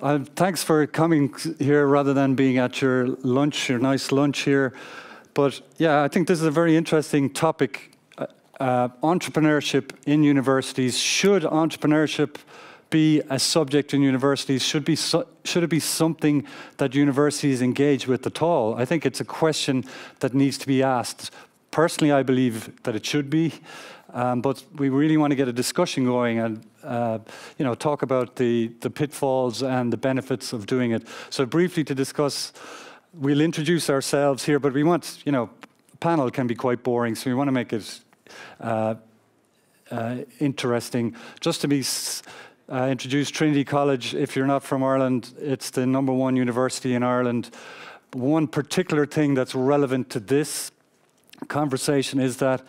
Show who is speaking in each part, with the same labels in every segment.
Speaker 1: Thanks for coming here rather than being at your lunch, your nice lunch here. But yeah, I think this is a very interesting topic. Entrepreneurship in universities. Should entrepreneurship be a subject in universities? Should it be something that universities engage with at all? I think it's a question that needs to be asked. Personally, I believe that it should be, but we really want to get a discussion going and talk about the pitfalls and the benefits of doing it. So briefly to discuss, we'll introduce ourselves here, but we want, a panel can be quite boring, so we want to make it interesting. Just to be introduced, Trinity College, if you're not from Ireland, it's the #1 university in Ireland. One particular thing that's relevant to this conversation is that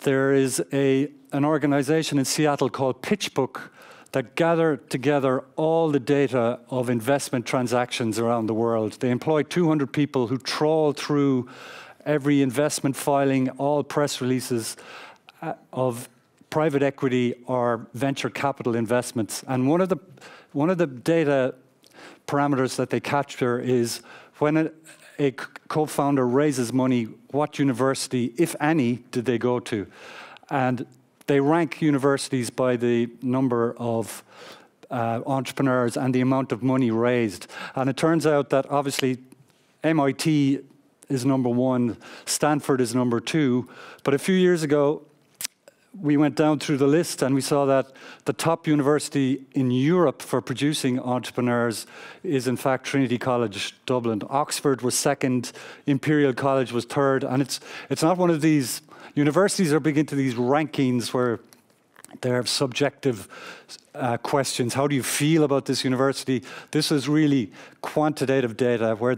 Speaker 1: there is an organization in Seattle called PitchBook that gather together all the data of investment transactions around the world. They employ 200 people who trawl through every investment filing, all press releases of private equity or venture capital investments. And one of the data parameters that they capture is when a co-founder raises money, what university, if any, did they go to? And they rank universities by the number of entrepreneurs and the amount of money raised. And it turns out that obviously MIT is #1, Stanford is #2, but a few years ago, we went down through the list and we saw that the top university in Europe for producing entrepreneurs is in fact Trinity College Dublin. Oxford was second, Imperial College was third, and it's not one of these, universities are big into these rankings where they have subjective questions. How do you feel about this university? This is really quantitative data where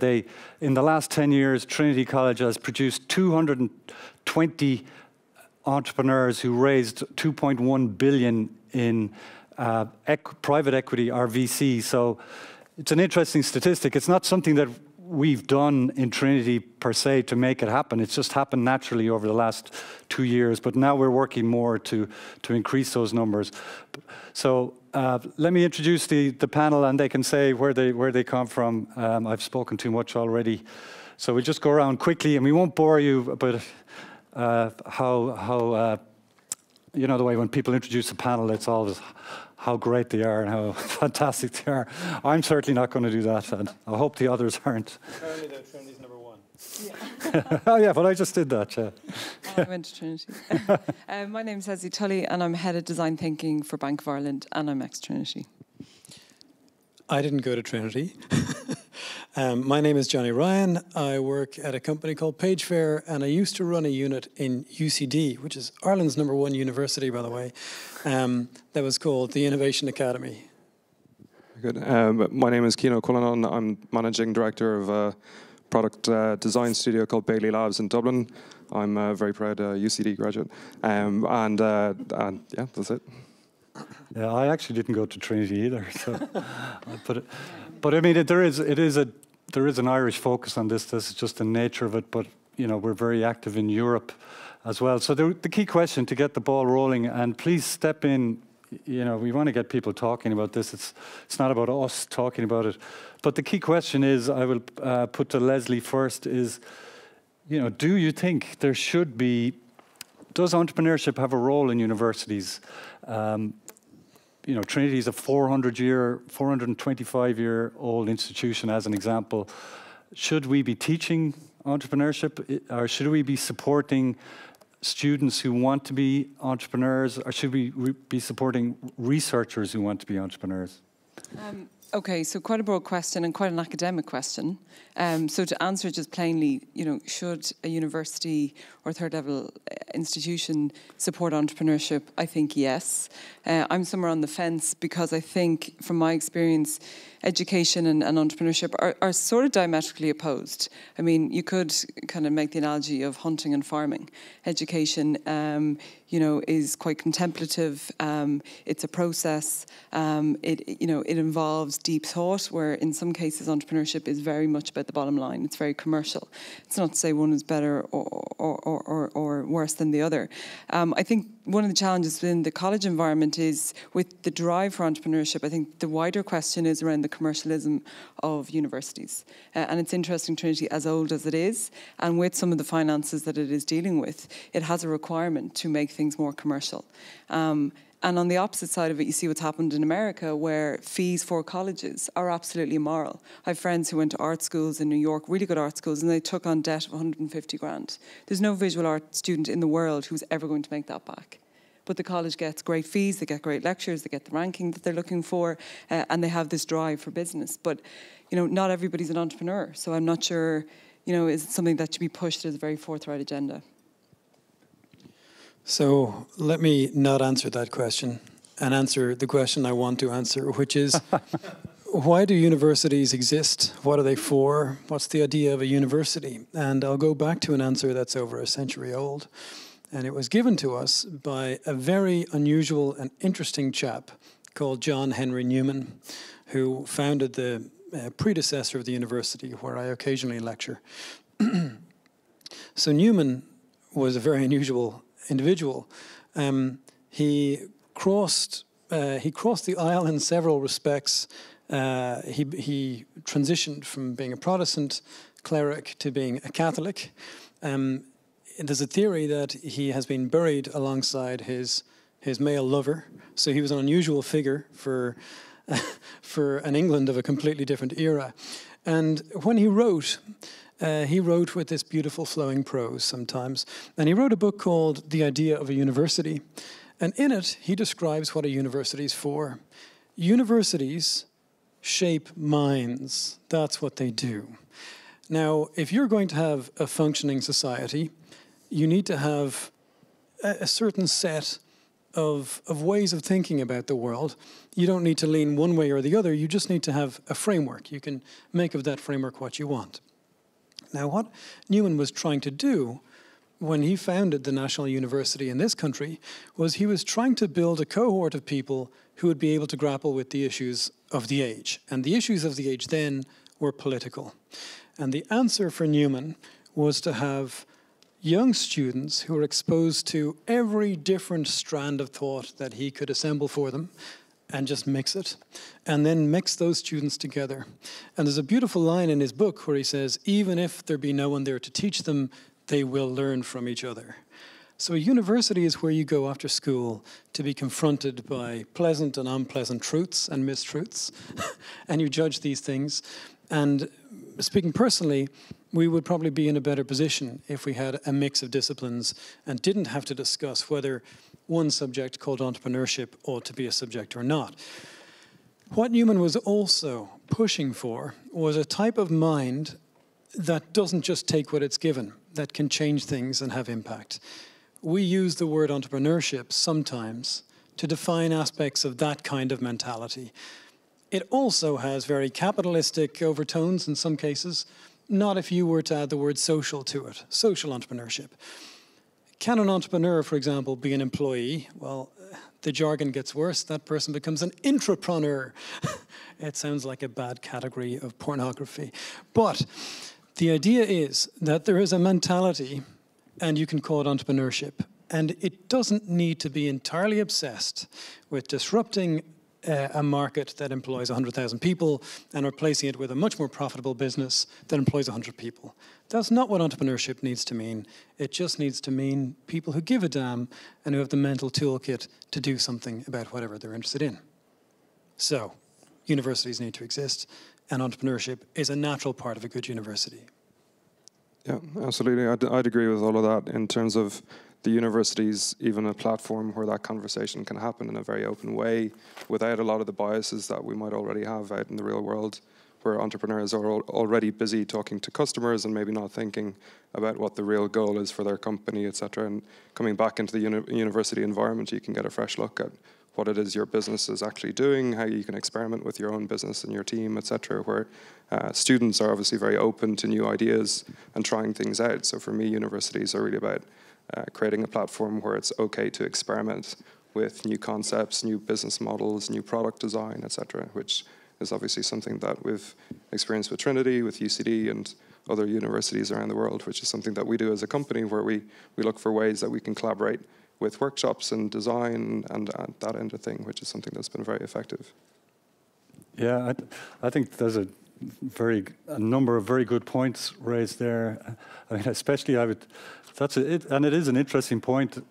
Speaker 1: in the last 10 years, Trinity College has produced 220 entrepreneurs who raised 2.1 billion in private equity or VC. So it's an interesting statistic. It's not something that we've done in Trinity per se to make it happen. It's just happened naturally over the last 2 years. But now we're working more to increase those numbers. So let me introduce the panel, and they can say where they come from. I've spoken too much already. So we'll just go around quickly, and we won't bore you, but how the way when people introduce a panel, it's always how great they are and how fantastic they are. I'm certainly not going to do that, and I hope the others aren't.
Speaker 2: Apparently, though, Trinity's #1.
Speaker 1: Yeah. Oh yeah, but I just did that. Yeah.
Speaker 3: I went to Trinity. My name's Lesley Tully, and I'm head of design thinking for Bank of Ireland, and I'm ex-Trinity.
Speaker 2: I didn't go to Trinity. My name is Johnny Ryan. I work at a company called Pagefair, and I used to run a unit in UCD, which is Ireland's #1 university, by the way, that was called the Innovation Academy.
Speaker 4: Good. My name is Cian Ó Cuilleanáin. I'm managing director of a product design studio called Bailey Labs in Dublin. I'm a very proud UCD graduate. And yeah, that's it.
Speaker 1: Yeah, I actually didn't go to Trinity either. So, but I mean, there is an Irish focus on this. This is just the nature of it. But we're very active in Europe as well. So the key question to get the ball rolling, and please step in. We want to get people talking about this. It's not about us talking about it. But the key question is, I will put to Lesley first. Is do you think there should be? Does entrepreneurship have a role in universities? Trinity is a 425-year-old institution, as an example. Should we be teaching entrepreneurship, or should we be supporting students who want to be entrepreneurs, or should we be supporting researchers who want to be entrepreneurs?
Speaker 3: Okay, so quite a broad question and quite an academic question. So to answer just plainly, should a university or third-level institution support entrepreneurship? I think yes. I'm somewhere on the fence because I think, from my experience, education and entrepreneurship are sort of diametrically opposed. I mean, you could kind of make the analogy of hunting and farming. Education, is quite contemplative. It's a process. It involves deep thought, where in some cases entrepreneurship is very much about the bottom line. It's very commercial. It's not to say one is better or worse than the other. I think one of the challenges in the college environment is with the drive for entrepreneurship. I think the wider question is around the commercialism of universities. And it's interesting, Trinity, as old as it is, and with some of the finances that it is dealing with, it has a requirement to make things more commercial. And on the opposite side of it, you see what's happened in America, where fees for colleges are absolutely immoral. I have friends who went to art schools in New York, really good art schools, and they took on debt of 150 grand. There's no visual art student in the world who's ever going to make that back. But the college gets great fees, they get great lectures, they get the ranking that they're looking for, and they have this drive for business. But, not everybody's an entrepreneur, so I'm not sure, is it something that should be pushed as a very forthright agenda?
Speaker 2: So let me not answer that question and answer the question I want to answer, which is, why do universities exist? What are they for? What's the idea of a university? And I'll go back to an answer that's over a century old. And it was given to us by a very unusual and interesting chap called John Henry Newman, who founded the predecessor of the university where I occasionally lecture. So Newman was a very unusual individual. He crossed the aisle in several respects. He transitioned from being a Protestant cleric to being a Catholic. There's a theory that he has been buried alongside his male lover. So he was an unusual figure for an England of a completely different era. And when he wrote with this beautiful flowing prose sometimes. And he wrote a book called The Idea of a University. And in it, he describes what a university is for. Universities shape minds. That's what they do. Now, if you're going to have a functioning society, you need to have a certain set of ways of thinking about the world. You don't need to lean one way or the other. You just need to have a framework. You can make of that framework what you want. Now, what Newman was trying to do when he founded the National University in this country was he was trying to build a cohort of people who would be able to grapple with the issues of the age. And the issues of the age then were political. And the answer for Newman was to have young students who were exposed to every different strand of thought that he could assemble for them, and just mix it, and then mix those students together. And there's a beautiful line in his book where he says, even if there be no one there to teach them, they will learn from each other. So a university is where you go after school to be confronted by pleasant and unpleasant truths and mistruths, and you judge these things. And speaking personally, we would probably be in a better position if we had a mix of disciplines and didn't have to discuss whether one subject called entrepreneurship ought to be a subject or not. What Newman was also pushing for was a type of mind that doesn't just take what it's given, that can change things and have impact. We use the word entrepreneurship sometimes to define aspects of that kind of mentality. It also has very capitalistic overtones in some cases, not if you were to add the word social to it, social entrepreneurship. Can an entrepreneur, for example, be an employee? Well, the jargon gets worse. That person becomes an entrrepreneur. It sounds like a bad category of pornography. But the idea is that there is a mentality, and you can call it entrepreneurship. And it doesn't need to be entirely obsessed with disrupting a market that employs 100,000 people and replacing it with a much more profitable business that employs 100 people. That's not what entrepreneurship needs to mean. It just needs to mean people who give a damn and who have the mental toolkit to do something about whatever they're interested in. So, universities need to exist, and entrepreneurship is a natural part of a good university.
Speaker 4: Yeah, absolutely. I'd agree with all of that in terms of the university's even a platform where that conversation can happen in a very open way without a lot of the biases that we might already have out in the real world, where entrepreneurs are already busy talking to customers and maybe not thinking about what the real goal is for their company, etc. And coming back into the university environment, you can get a fresh look at what it is your business is actually doing, how you can experiment with your own business and your team, etc., where students are obviously very open to new ideas and trying things out. So for me, universities are really about creating a platform where it's okay to experiment with new concepts, new business models, new product design, etc., which is obviously something that we've experienced with Trinity, with UCD, and other universities around the world, which is something that we do as a company, where we look for ways that we can collaborate with workshops and design and that end of thing, which is something that's been very effective.
Speaker 1: Yeah, I think there's a number of very good points raised there. I mean, especially and it is an interesting point.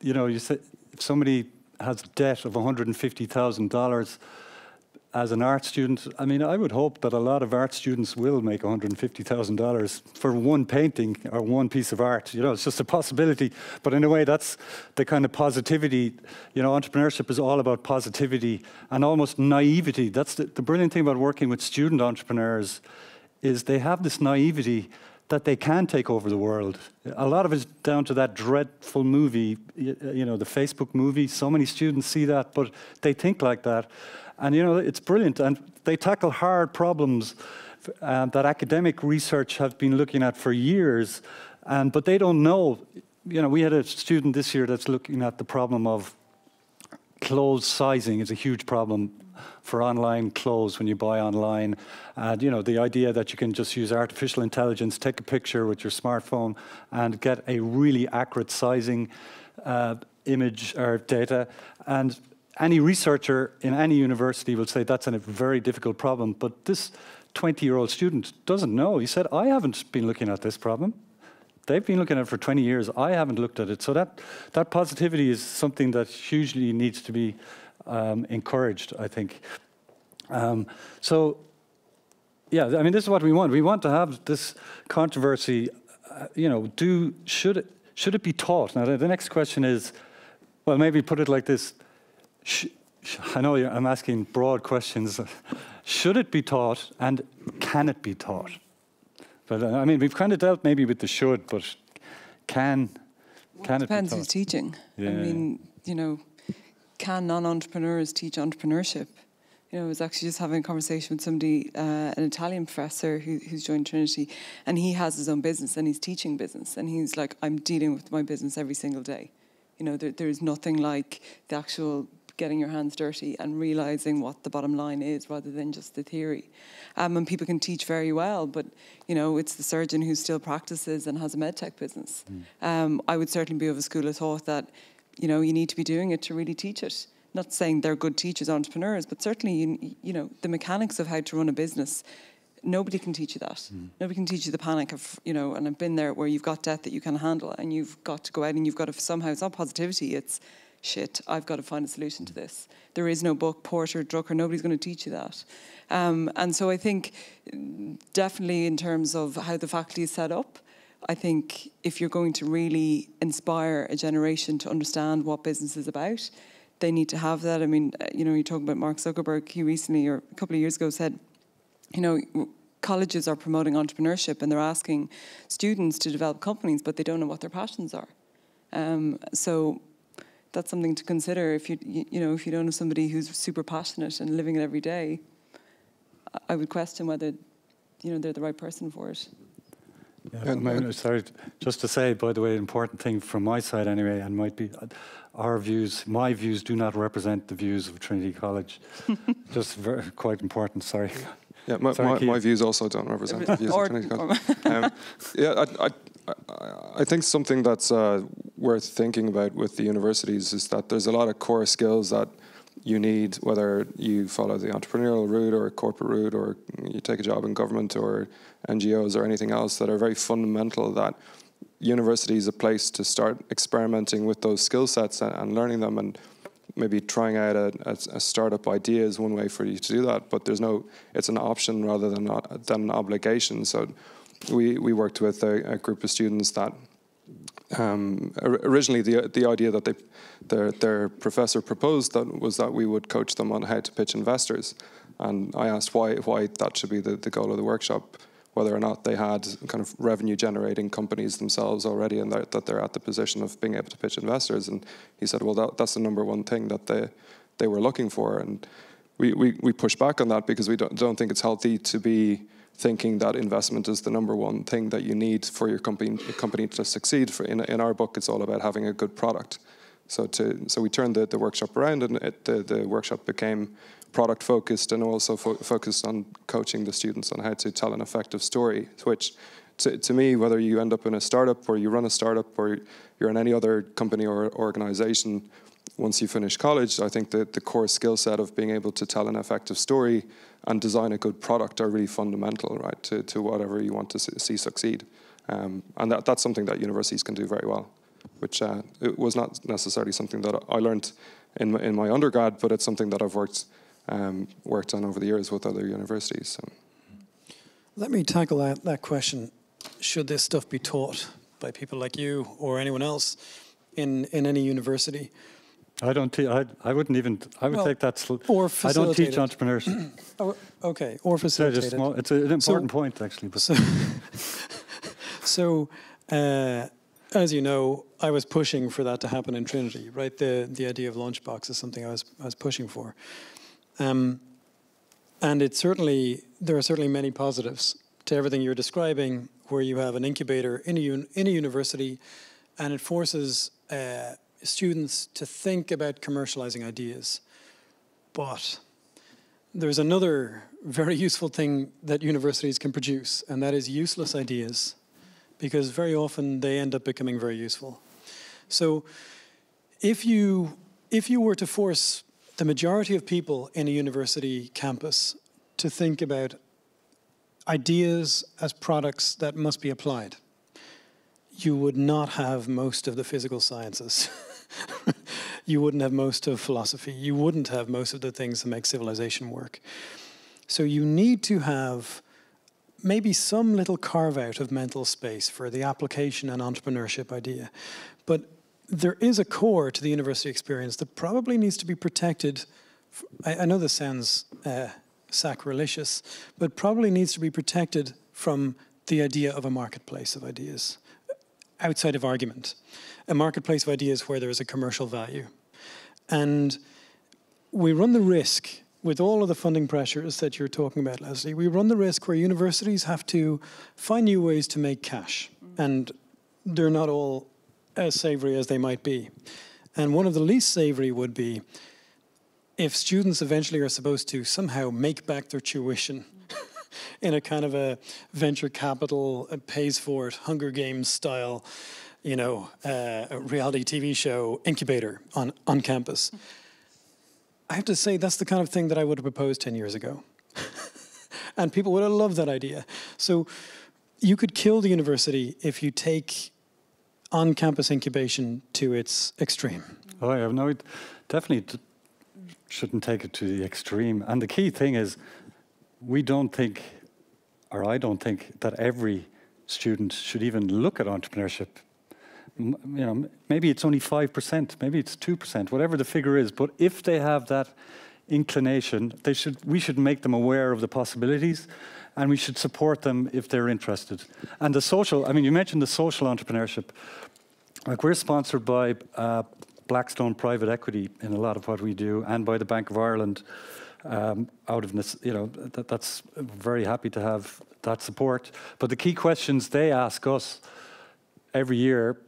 Speaker 1: You know, you say if somebody has debt of $150,000 as an art student, I mean, I would hope that a lot of art students will make $150,000 for one painting or one piece of art. You know, it's just a possibility. But in a way, that's the kind of positivity. You know, entrepreneurship is all about positivity and almost naivety. That's the brilliant thing about working with student entrepreneurs, is they have this naivety that they can take over the world. A lot of it's down to that dreadful movie, you know, the Facebook movie. So many students see that, but they think like that. And, you know, it's brilliant. And they tackle hard problems that academic research have been looking at for years. But they don't know. You know, we had a student this year that's looking at the problem of clothes sizing is a huge problem for online clothes when you buy online. And, you know, the idea that you can just use artificial intelligence, take a picture with your smartphone and get a really accurate sizing image or data. And any researcher in any university will say that's a very difficult problem, but this 20-year-old student doesn't know. He said, I haven't been looking at this problem. They've been looking at it for 20 years. I haven't looked at it. So that positivity is something that hugely needs to be encouraged, I think. So, yeah, I mean, this is what we want. We want to have this controversy, you know, should it be taught? Now, the next question is, well, maybe put it like this. I know I'm asking broad questions. Should it be taught, and can it be taught? But I mean, we've kind of dealt maybe with the should, but can it be taught?
Speaker 3: Depends who's teaching. Yeah. I mean, you know, can non-entrepreneurs teach entrepreneurship? You know, I was actually just having a conversation with somebody, an Italian professor who's joined Trinity, and he has his own business and he's teaching business, and he's like, I'm dealing with my business every single day. You know, there's nothing like the actual getting your hands dirty and realising what the bottom line is rather than just the theory. And people can teach very well, but, you know, it's the surgeon who still practices and has a medtech business. I would certainly be of a school of thought that, you know, you need to be doing it to really teach it. Not saying they're good teachers, entrepreneurs, but certainly, you know, the mechanics of how to run a business, nobody can teach you that. Nobody can teach you the panic of, you know, and I've been there where you've got debt that you can handle and you've got to go out and you've got to somehow, it's not positivity, it's shit, I've got to find a solution to this. There is no book, Porter, Drucker, nobody's going to teach you that. And so I think definitely in terms of how the faculty is set up, I think if you're going to really inspire a generation to understand what business is about, they need to have that. I mean, you know, you talk about Mark Zuckerberg, he recently, or a couple of years ago, said, you know, colleges are promoting entrepreneurship and they're asking students to develop companies, but they don't know what their passions are. So that's something to consider. If you know, if you don't know somebody who's super passionate and living it every day, I would question whether, you know, they're the right person for it.
Speaker 1: Yeah, sorry, just to say, by the way, important thing from my side anyway, and might be my views do not represent the views of Trinity College. Just quite important, sorry.
Speaker 4: Yeah, my views also don't represent the views of Trinity College. Yeah, I think something that's worth thinking about with the universities is that there's a lot of core skills that you need, whether you follow the entrepreneurial route or corporate route, or you take a job in government or NGOs or anything else, that are very fundamental, that university is a place to start experimenting with those skill sets and learning them, and maybe trying out a startup idea is one way for you to do that, but it's an option rather than an obligation. So we worked with a group of students that originally the idea that their professor proposed was that we would coach them on how to pitch investors, and I asked why that should be the goal of the workshop, whether or not they had kind of revenue generating companies themselves already, and that they're at the position of being able to pitch investors. And he said, well, that's the number one thing that they were looking for. And we push back on that, because we don't think it's healthy to be thinking that investment is the number one thing that you need for your company to succeed. In our book, it's all about having a good product. So we turned the workshop around, and the workshop became product focused and also focused on coaching the students on how to tell an effective story, which to me, whether you end up in a startup or you run a startup or you're in any other company or organization, once you finish college, I think that the core skill set of being able to tell an effective story and design a good product are really fundamental, right, to whatever you want to see succeed. And that's something that universities can do very well, which it was not necessarily something that I learned in my undergrad, but it's something that I've worked on over the years with other universities. So.
Speaker 2: Let me tackle that question. Should this stuff be taught by people like you or anyone else in any university?
Speaker 1: I don't. I wouldn't even. I would take that.
Speaker 2: Or
Speaker 1: I don't teach entrepreneurship.
Speaker 2: Okay, or facilitate it.
Speaker 1: It's an important point, actually. But.
Speaker 2: So as you know, I was pushing for that to happen in Trinity, right? The idea of Lunchbox is something I was pushing for, and there are certainly many positives to everything you're describing, where you have an incubator in a university, and it forces students to think about commercializing ideas. But there's another very useful thing that universities can produce, and that is useless ideas, because very often they end up becoming very useful. So if you were to force the majority of people in a university campus to think about ideas as products that must be applied, you would not have most of the physical sciences. You wouldn't have most of philosophy. You wouldn't have most of the things that make civilization work. So you need to have maybe some little carve-out of mental space for the application and entrepreneurship idea. But there is a core to the university experience that probably needs to be protected. I know this sounds sacrilegious, but probably needs to be protected from the idea of a marketplace of ideas, outside of argument. A marketplace of ideas where there is a commercial value. And we run the risk, with all of the funding pressures that you're talking about, Lesley, we run the risk where universities have to find new ways to make cash. And they're not all as savory as they might be. And one of the least savory would be if students eventually are supposed to somehow make back their tuition in a kind of a venture capital, pays for it, Hunger Games style, a reality TV show incubator on campus. I have to say that's the kind of thing that I would have proposed 10 years ago. And people would have loved that idea. So you could kill the university if you take on-campus incubation to its extreme.
Speaker 1: Oh, yeah, no, it definitely shouldn't take it to the extreme. And the key thing is, I don't think that every student should even look at entrepreneurship. Maybe it's only 5%, maybe it's 2%, whatever the figure is. But if they have that inclination, we should make them aware of the possibilities, and we should support them if they're interested. And the social, you mentioned the social entrepreneurship. Like, we're sponsored by Blackstone Private Equity in a lot of what we do, and by the Bank of Ireland. Out of this, that's very happy to have that support. But the key questions they ask us every year: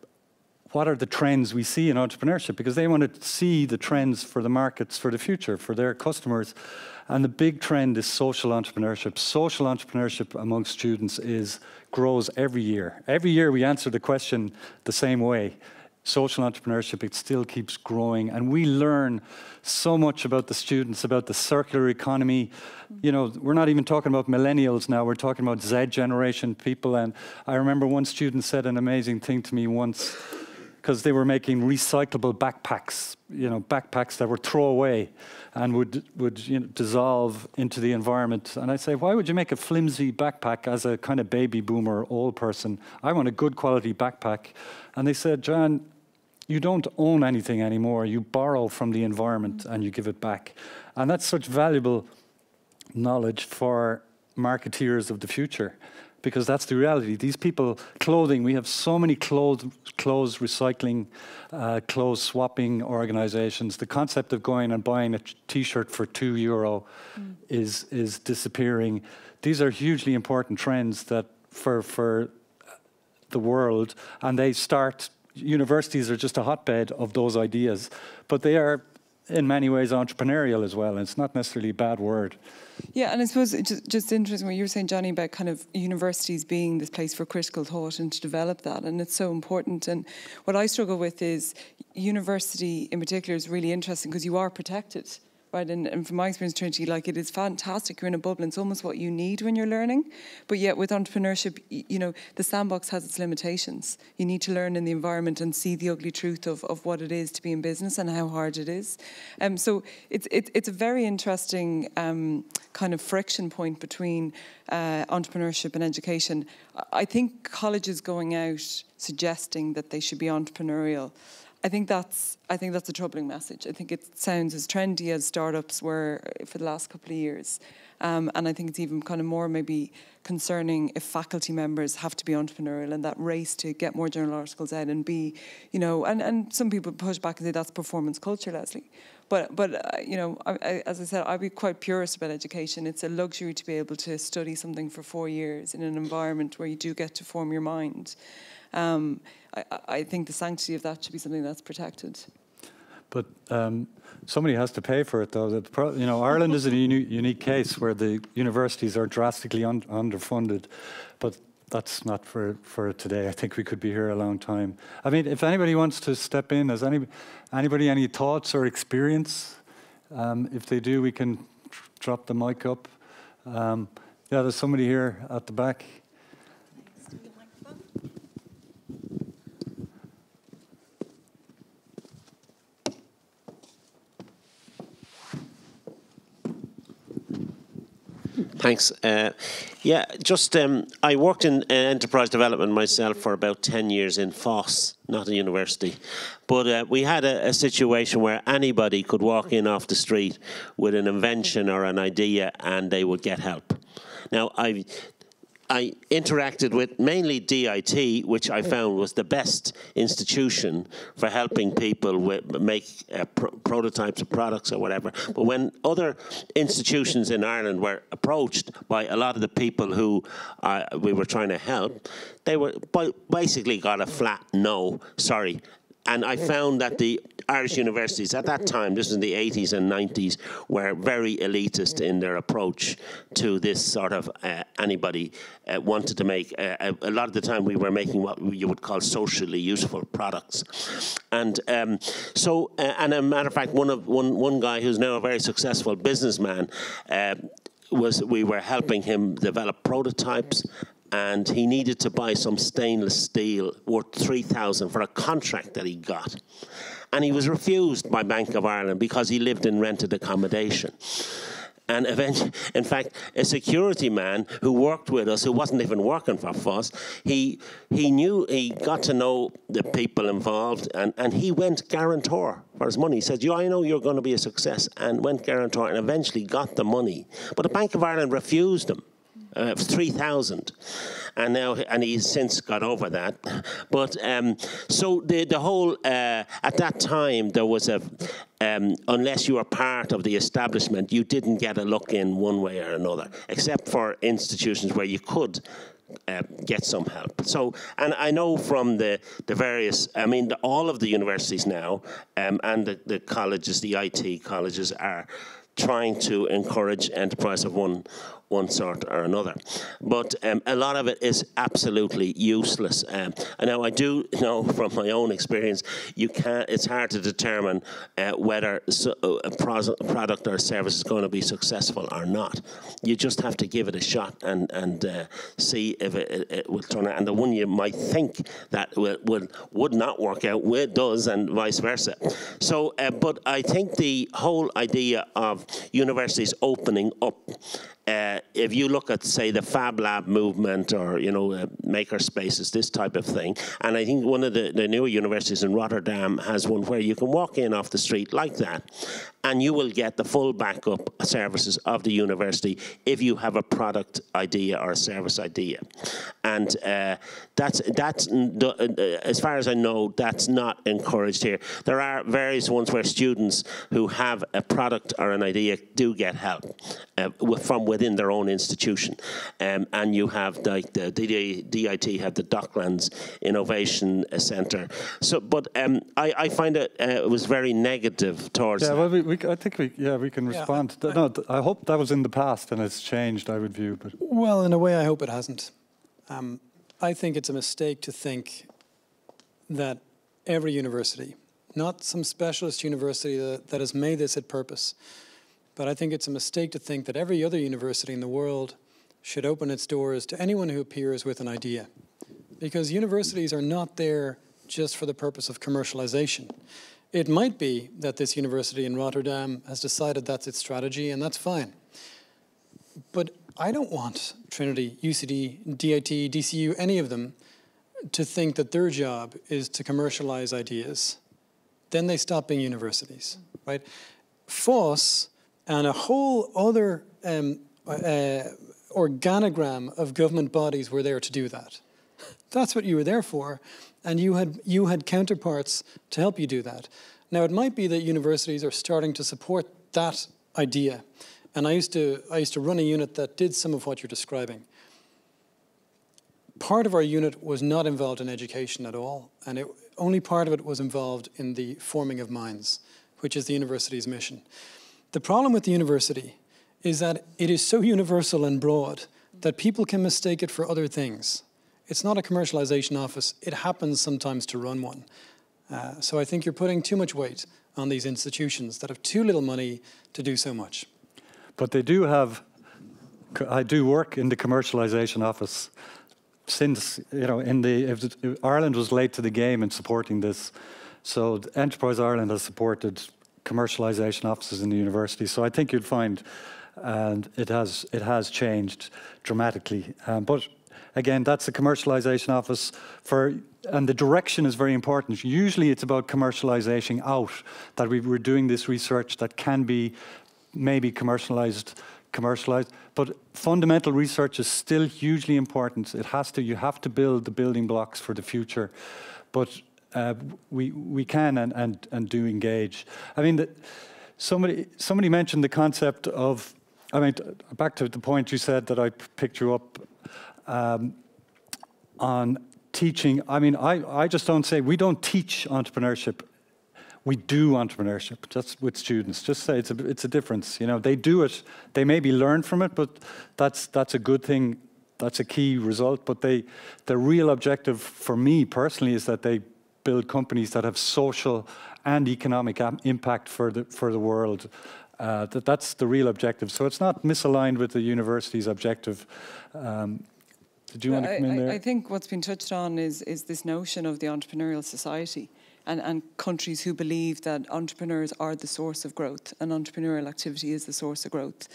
Speaker 1: what are the trends we see in entrepreneurship? Because they want to see the trends for the markets for the future, for their customers. And the big trend is social entrepreneurship. Social entrepreneurship among students grows every year. Every year we answer the question the same way. Social entrepreneurship, it still keeps growing. And we learn so much about the students, about the circular economy. We're not even talking about millennials now, we're talking about Z generation people. And I remember one student said an amazing thing to me once, because they were making recyclable backpacks, backpacks that were throwaway and would dissolve into the environment. And I say, why would you make a flimsy backpack as a kind of baby boomer old person? I want a good quality backpack. And they said, John, you don't own anything anymore. You borrow from the environment and you give it back. And that's such valuable knowledge for marketeers of the future, because that's the reality. These people, clothing, we have so many clothes recycling, clothes swapping organizations. The concept of going and buying a T-shirt for €2 is disappearing. These are hugely important trends that for the world, and universities are just a hotbed of those ideas, but they are in many ways entrepreneurial as well, and it's not necessarily a bad word.
Speaker 3: Yeah, and I suppose it's just interesting what you were saying, Johnny, about kind of universities being this place for critical thought and to develop that, and it's so important. And what I struggle with is university in particular is really interesting because you are protected. Right, and from my experience, Trinity, like, it is fantastic. You're in a bubble, and it's almost what you need when you're learning. But yet with entrepreneurship, you know, the sandbox has its limitations. You need to learn in the environment and see the ugly truth of what it is to be in business and how hard it is. So it's a very interesting kind of friction point between entrepreneurship and education. I think colleges going out suggesting that they should be entrepreneurial, I think that's a troubling message. I think it sounds as trendy as startups were for the last couple of years. And I think it's even kind of more maybe concerning if faculty members have to be entrepreneurial, and that race to get more journal articles out and be, you know, and some people push back and say that's performance culture, Lesley. But you know, as I said, I'd be quite purist about education. It's a luxury to be able to study something for 4 years in an environment where you do get to form your mind. I think the sanctity of that should be something that's protected.
Speaker 1: But somebody has to pay for it, though. You know, Ireland is a unique case where the universities are drastically underfunded, but that's not for today. I think we could be here a long time. I mean, if anybody wants to step in, has anybody any thoughts or experience? If they do, we can drop the mic up. Yeah, there's somebody here at the back.
Speaker 5: Thanks. Yeah, just I worked in enterprise development myself for about 10 years in Foss, not a university. But we had a situation where anybody could walk in off the street with an invention or an idea and they would get help. Now, I interacted with mainly DIT, which I found was the best institution for helping people make prototypes of products or whatever. But when other institutions in Ireland were approached by a lot of the people who we were trying to help, they were basically got a flat no, sorry. And I found that the Irish universities at that time, this was in the 80s and 90s, were very elitist in their approach to this sort of anybody wanted to make. A lot of the time we were making what you would call socially useful products. And and a matter of fact, one guy who's now a very successful businessman, we were helping him develop prototypes, and he needed to buy some stainless steel worth $3,000 for a contract that he got. And he was refused by Bank of Ireland because he lived in rented accommodation. And eventually, in fact, a security man who worked with us, who wasn't even working for Foss, he got to know the people involved, and he went guarantor for his money. He said, I know you're going to be a success, and went guarantor and eventually got the money. But the Bank of Ireland refused him. 3,000, and he's since got over that. But so the whole at that time there was unless you were part of the establishment, you didn't get a look in one way or another, except for institutions where you could get some help. So, and I know from the various, I mean, all of the universities now and the colleges, the IT colleges, are trying to encourage enterprise of one sort or another. But a lot of it is absolutely useless. And now I do know from my own experience, it's hard to determine whether a product or service is going to be successful or not. You just have to give it a shot and see if it will turn out. And the one you might think that would not work out, it does, and vice versa. So, but I think the whole idea of universities opening up, if you look at, say, the Fab Lab movement or, maker spaces, this type of thing, and I think one of the newer universities in Rotterdam has one where you can walk in off the street like that and you will get the full backup services of the university if you have a product idea or a service idea. And that's as far as I know, that's not encouraged here. There are various ones where students who have a product or an idea do get help from within their own institution. And you have like the DIT have the Docklands Innovation Centre. So, but I find it was very negative towards.
Speaker 1: Yeah, well, I think we can respond. Yeah, no, I hope that was in the past and it's changed. I would view, but
Speaker 2: well, in a way, I hope it hasn't. I think it's a mistake to think that every university, not some specialist university that has made this at purpose, but I think it's a mistake to think that every other university in the world should open its doors to anyone who appears with an idea. Because universities are not there just for the purpose of commercialization. It might be that this university in Rotterdam has decided that's its strategy, and that's fine. But I don't want Trinity, UCD, DIT, DCU, any of them, to think that their job is to commercialize ideas. Then they stop being universities, right? FOSS and a whole other organogram of government bodies were there to do that. That's what you were there for, and you had counterparts to help you do that. Now, it might be that universities are starting to support that idea, and I used to run a unit that did some of what you're describing. Part of our unit was not involved in education at all, and only part of it was involved in the forming of minds, which is the university's mission. The problem with the university is that it is so universal and broad that people can mistake it for other things. It's not a commercialization office. It happens sometimes to run one. So I think you're putting too much weight on these institutions that have too little money to do so much.
Speaker 1: But they do have, I do work in the commercialization office since, you know, Ireland was late to the game in supporting this. So Enterprise Ireland has supported commercialization offices in the university. So I think you'd find, and it has changed dramatically. But again, that's a commercialization office and the direction is very important. Usually it's about commercialization out, that we're doing this research that can be maybe commercialized, but fundamental research is still hugely important. You have to build the building blocks for the future, but we can and do engage. I mean, somebody mentioned the concept of, I mean, back to the point you said that I picked you up on teaching. I mean, I just don't say, we don't teach entrepreneurship. We do entrepreneurship, just with students. Just say it's a difference. You know, they do it. They maybe learn from it, but that's a good thing. That's a key result. But the real objective for me personally is that they build companies that have social and economic impact for the world. That's the real objective. So it's not misaligned with the university's objective. Did you want to come in there?
Speaker 3: I think what's been touched on is this notion of the entrepreneurial society. And countries who believe that entrepreneurs are the source of growth and entrepreneurial activity is the source of growth.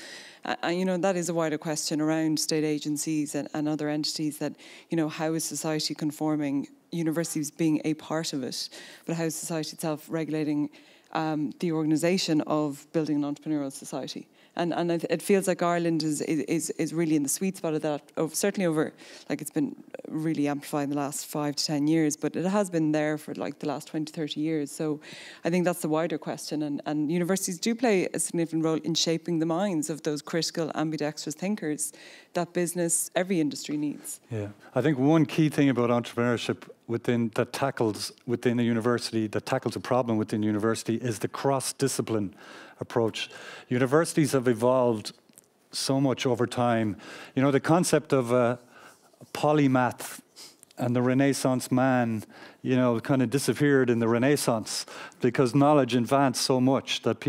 Speaker 3: And, you know, that is a wider question around state agencies and other entities that, you know, how is society conforming, universities being a part of it, but how is society itself regulating the organisation of building an entrepreneurial society? And it feels like Ireland is really in the sweet spot of that, certainly over, like, it's been really amplified in the last 5 to 10 years, but it has been there for like the last 20, 30 years. So I think that's the wider question. And universities do play a significant role in shaping the minds of those critical, ambidextrous thinkers that business, every industry needs. Yeah,
Speaker 1: I think one key thing about entrepreneurship that tackles within a university, that tackles a problem within university, is the cross-discipline approach. Universities have evolved so much over time. You know, the concept of polymath and the Renaissance man, you know, kind of disappeared in the Renaissance because knowledge advanced so much that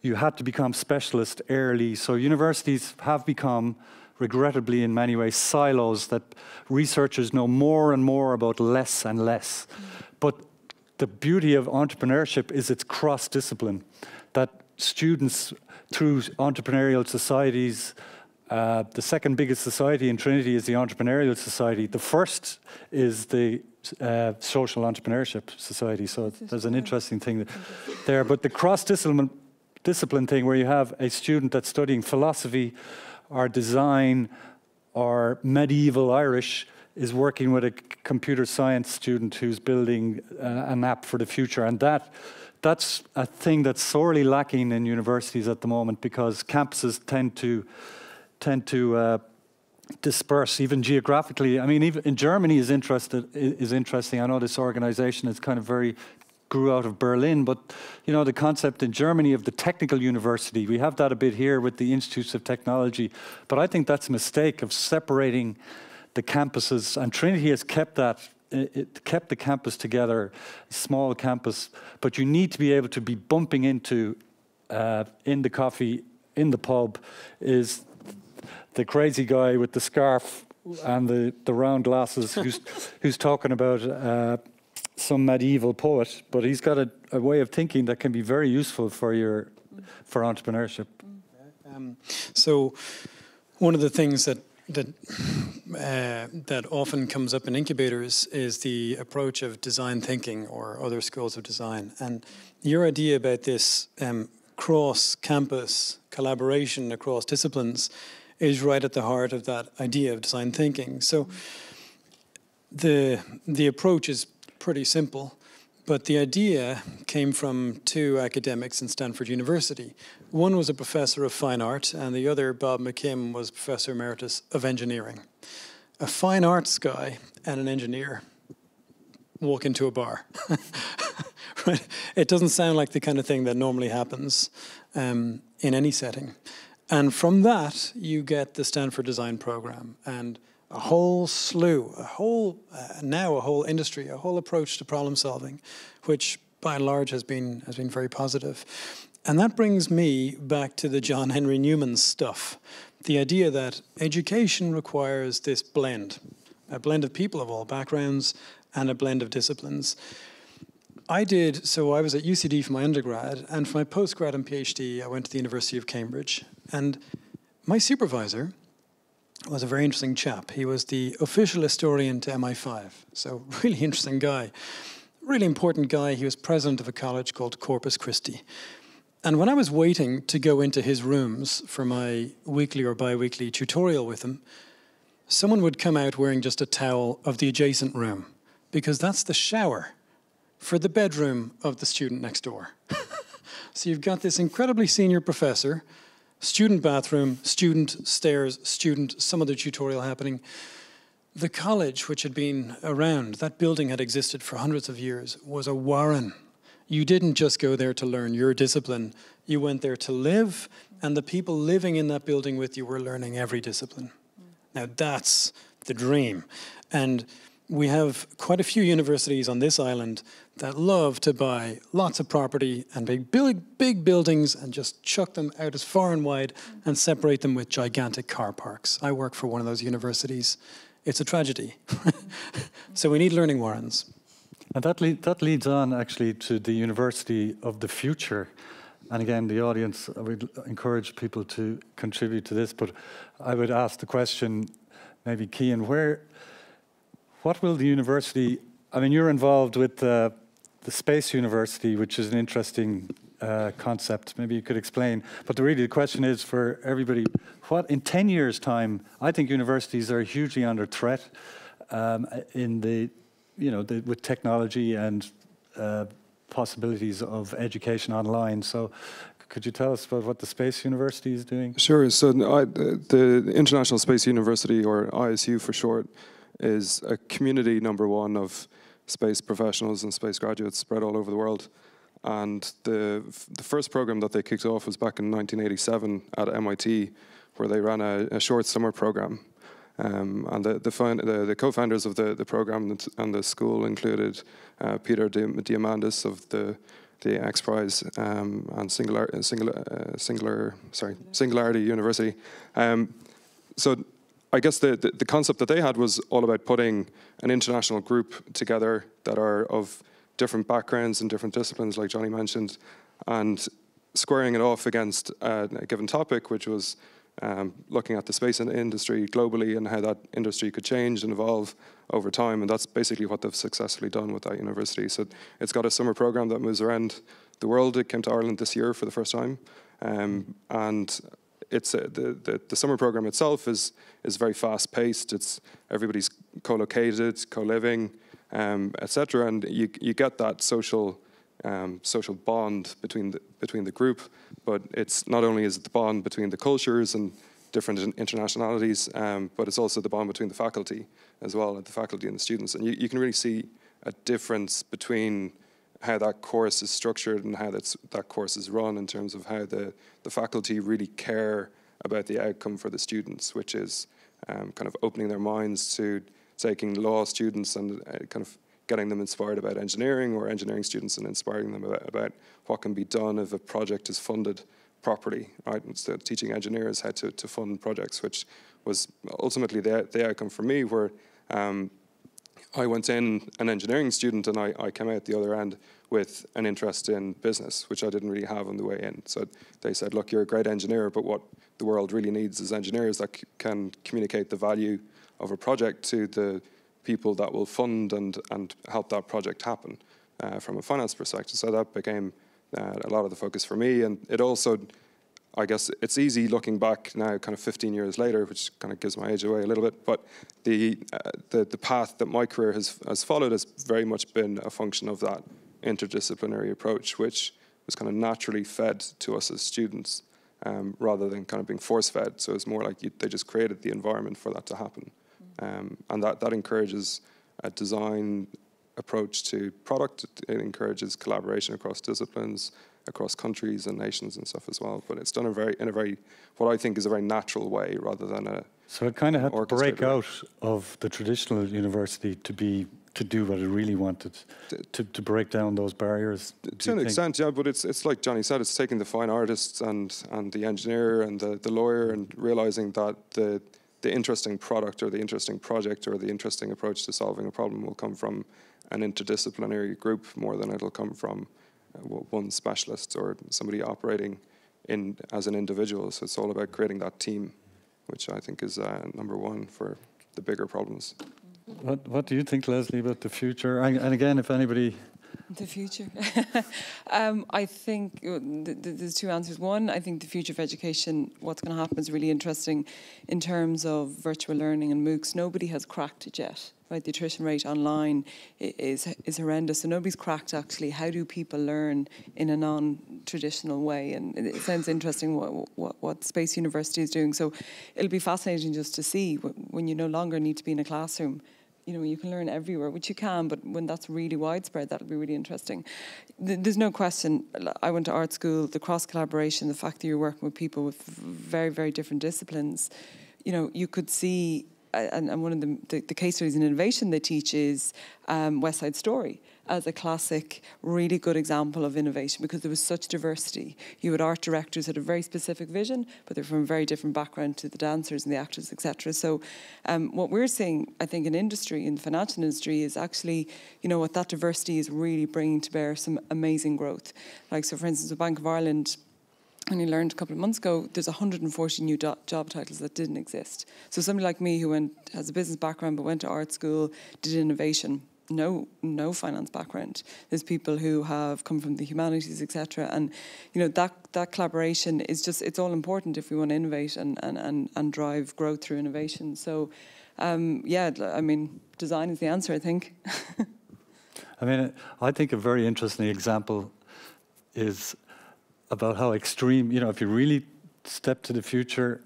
Speaker 1: you had to become specialist early. So universities have become, regrettably in many ways, silos that researchers know more and more about less and less. But the beauty of entrepreneurship is its cross-discipline, that students through entrepreneurial societies, the second biggest society in Trinity is the Entrepreneurial Society. The first is the Social Entrepreneurship Society. So there's an interesting thing there. But the cross-discipline discipline thing where you have a student that's studying philosophy or design or medieval Irish is working with a computer science student who's building an app for the future. And that's a thing that's sorely lacking in universities at the moment, because campuses tend to disperse, even geographically. I mean, even in Germany is interesting. I know this organization is kind of grew out of Berlin, but you know, the concept in Germany of the technical university, we have that a bit here with the institutes of technology, but I think that's a mistake of separating the campuses, and Trinity has kept that. It kept the campus together, small campus, but you need to be able to be bumping into, in the coffee, in the pub, is the crazy guy with the scarf and the round glasses who's talking about some medieval poet, but he's got a way of thinking that can be very useful for entrepreneurship.
Speaker 2: So one of the things that often comes up in incubators is the approach of design thinking or other schools of design. And your idea about this cross-campus collaboration across disciplines is right at the heart of that idea of design thinking. So the approach is pretty simple, but the idea came from two academics in Stanford University. One was a professor of fine art, and the other, Bob McKim, was professor emeritus of engineering. A fine arts guy and an engineer walk into a bar. Right? It doesn't sound like the kind of thing that normally happens in any setting. And from that, you get the Stanford Design Program and a whole slew, now a whole industry, a whole approach to problem solving, which by and large has been very positive. And that brings me back to the John Henry Newman stuff, the idea that education requires this blend, a blend of people of all backgrounds and a blend of disciplines. I was at UCD for my undergrad, and for my postgrad and PhD, I went to the University of Cambridge. And my supervisor was a very interesting chap. He was the official historian to MI5, so really interesting guy, really important guy. He was president of a college called Corpus Christi. And when I was waiting to go into his rooms for my weekly or bi-weekly tutorial with him, someone would come out wearing just a towel of the adjacent room, because that's the shower for the bedroom of the student next door. So you've got this incredibly senior professor, student bathroom, student stairs, student, some other tutorial happening. The college, which had been around, that building had existed for hundreds of years, was a warren. You didn't just go there to learn your discipline. You went there to live, and the people living in that building with you were learning every discipline. Now that's the dream. And we have quite a few universities on this island that love to buy lots of property and big buildings and just chuck them out as far and wide and separate them with gigantic car parks. I work for one of those universities. It's a tragedy. So we need learning warrens.
Speaker 1: And that leads on actually to the university of the future. And again, the audience, I would encourage people to contribute to this, but I would ask the question, maybe Cian, what will the university, I mean, you're involved with the Space University, which is an interesting concept. Maybe you could explain. But the question is for everybody, what in 10 years' time, I think universities are hugely under threat with technology and possibilities of education online. So could you tell us about what the Space University is doing?
Speaker 4: Sure. So the International Space University, or ISU for short, is a community, number one, of space professionals and space graduates spread all over the world. And the first program that they kicked off was back in 1987 at MIT, where they ran a short summer program. And the co-founders of the program and the school included Peter Diamandis of the X Prize and Singularity University. So I guess the concept that they had was all about putting an international group together that are of different backgrounds and different disciplines, like Johnny mentioned, and squaring it off against a given topic, which was looking at the space industry globally and how that industry could change and evolve over time. And that's basically what they've successfully done with that university. So it's got a summer program that moves around the world. It came to Ireland this year for the first time, and it's the summer program itself is very fast paced. Everybody's co-located, co-living, etc., and you get that social bond between the group. But it's not only is it the bond between the cultures and different internationalities, but it's also the bond between the faculty as well, and the faculty and the students. And you can really see a difference between how that course is structured and how that course is run, in terms of how the faculty really care about the outcome for the students, which is kind of opening their minds to taking law students and kind of getting them inspired about engineering, or engineering students and inspiring them about what can be done if a project is funded properly, right? Instead of teaching engineers how to fund projects, which was ultimately the outcome for me, where I went in an engineering student and I came out the other end with an interest in business, which I didn't really have on the way in. So they said, look, you're a great engineer, but what the world really needs is engineers that can communicate the value of a project to the people that will fund and help that project happen from a finance perspective. So that became a lot of the focus for me. And it also, I guess it's easy looking back now, kind of 15 years later, which kind of gives my age away a little bit, but the path that my career has followed has very much been a function of that interdisciplinary approach, which was kind of naturally fed to us as students, rather than kind of being force-fed. So it's more like they just created the environment for that to happen. And that encourages a design approach to product. It encourages collaboration across disciplines, across countries and nations and stuff as well. But it's done in a very what I think is a very natural way, rather than a. So it kind of had to break out of the traditional university to do what it really wanted, to break down those barriers. To an extent, yeah. But it's like Johnny said, it's taking the fine artists and the engineer and the lawyer, and realizing that the interesting product or the interesting project or the interesting approach to solving a problem will come from an interdisciplinary group more than it'll come from one specialist or somebody operating as an individual. So it's all about creating that team, which I think is number one for the bigger problems. What do you think, Lesley, about the future? And again, if anybody...
Speaker 3: The future. I think there's two answers. One, I think the future of education, what's going to happen is really interesting in terms of virtual learning and MOOCs. Nobody has cracked it yet, right? The attrition rate online is horrendous. So nobody's cracked actually how do people learn in a non-traditional way. And it sounds interesting what Space University is doing. So it'll be fascinating just to see when you no longer need to be in a classroom. You know, you can learn everywhere, which you can, but when that's really widespread, that'll be really interesting. There's no question. I went to art school, the cross-collaboration, the fact that you're working with people with very, very different disciplines. You know, you could see, and one of the case studies in innovation they teach is West Side Story as a classic, really good example of innovation, because there was such diversity. You had art directors who had a very specific vision, but they're from a very different background to the dancers and the actors, etc. So what we're seeing, I think, in industry, in the financial industry, is actually, you know, what that diversity is really bringing to bear some amazing growth. Like, so for instance, the Bank of Ireland, and you learned a couple of months ago, there's 140 new job titles that didn't exist. So somebody like me who has a business background but went to art school, did innovation, no finance background. There's people who have come from the humanities, etc. And you know that collaboration is just, it's all important if we want to innovate and drive growth through innovation. So yeah, I mean, design is the answer, I think.
Speaker 1: I mean, I think a very interesting example is about how extreme, you know, if you really step to the future,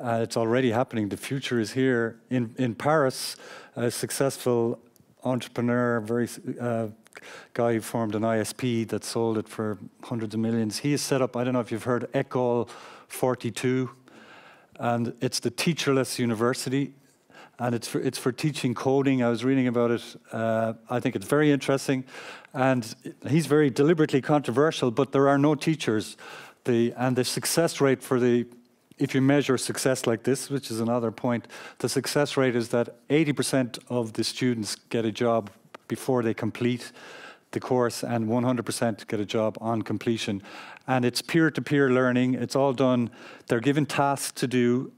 Speaker 1: it's already happening. The future is here. In Paris, a successful entrepreneur, guy who formed an ISP that sold it for hundreds of millions. He has set up, I don't know if you've heard, École 42, and it's the teacherless university, and it's for teaching coding. I was reading about it. I think it's very interesting, and he's very deliberately controversial, but there are no teachers. And the success rate if you measure success like this, which is another point, the success rate is that 80% of the students get a job before they complete the course, and 100% get a job on completion. And it's peer-to-peer learning. It's all done. They're given tasks to do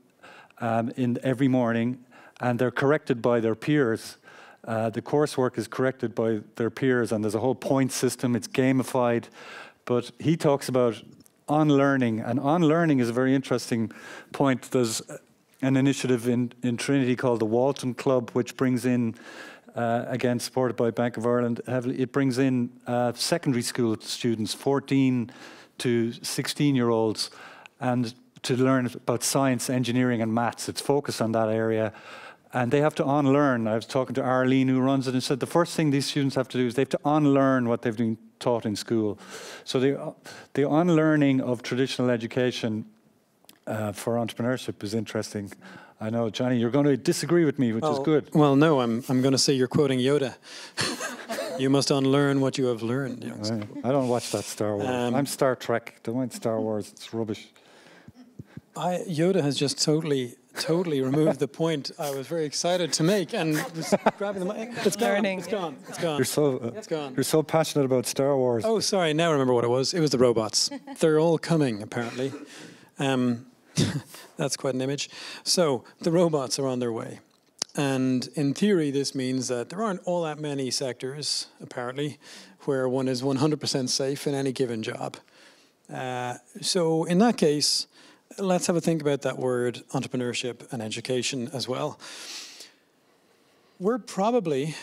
Speaker 1: every morning, and they're corrected by their peers. The coursework is corrected by their peers, and there's a whole point system. It's gamified. But he talks about unlearning, and unlearning is a very interesting point. There's an initiative in Trinity called the Walton Club, which brings in, again, supported by Bank of Ireland, heavily, it brings in secondary school students, 14 to 16-year-olds, and to learn about science, engineering, and maths. It's focused on that area. And they have to unlearn. I was talking to Arlene, who runs it, and said the first thing these students have to do is they have to unlearn what they've been taught in school. So the unlearning of traditional education for entrepreneurship is interesting. I know, Johnny, you're going to disagree with me, which is good.
Speaker 2: Well, no, I'm going to say you're quoting Yoda. You must unlearn what you have learned. You know,
Speaker 1: I don't watch that Star Wars. I'm Star Trek. Don't mind Star Wars. It's rubbish.
Speaker 2: Yoda has just totally removed the point I was very excited to make, and was grabbing the mic. It's gone. It's gone. It's gone.
Speaker 1: It's gone. You're so passionate about Star Wars.
Speaker 2: Oh, sorry. Now I remember what it was. It was the robots. They're all coming, apparently. That's quite an image. So the robots are on their way. And in theory, this means that there aren't all that many sectors, apparently, where one is 100% safe in any given job. So in that case, let's have a think about that word, entrepreneurship and education as well. We're probably,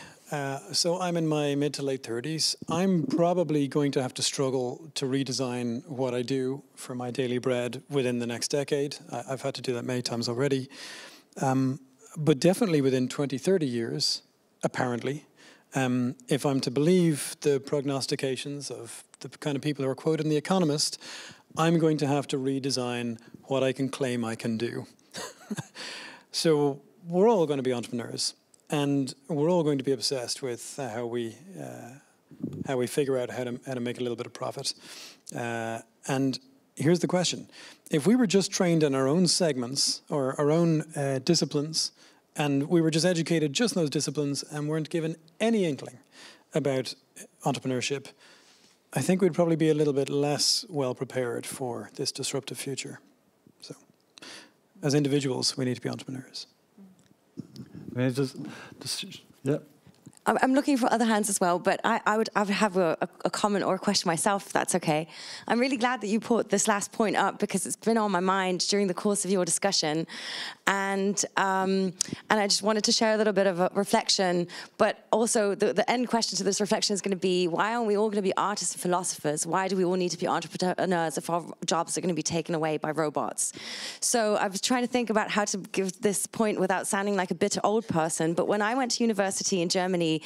Speaker 2: so I'm in my mid to late 30s, I'm probably going to have to struggle to redesign what I do for my daily bread within the next decade. I've had to do that many times already. But definitely within 20, 30 years, apparently, if I'm to believe the prognostications of the kind of people who are quoted in The Economist, I'm going to have to redesign what I can claim I can do. So we're all going to be entrepreneurs, and we're all going to be obsessed with how we figure out how to make a little bit of profit. And here's the question. If we were just trained in our own segments or our own disciplines, and we were just educated just in those disciplines and weren't given any inkling about entrepreneurship, I think we'd probably be a little bit less well prepared for this disruptive future. So, as individuals, we need to be entrepreneurs.
Speaker 1: I mean, yeah.
Speaker 6: I'm looking for other hands as well, but I would have a comment or a question myself, if that's okay. I'm really glad that you put this last point up because it's been on my mind during the course of your discussion. And I just wanted to share a little bit of a reflection, but also the end question to this reflection is going to be, why aren't we all going to be artists and philosophers? Why do we all need to be entrepreneurs if our jobs are going to be taken away by robots? So I was trying to think about how to give this point without sounding like a bitter old person, but when I went to university in Germany,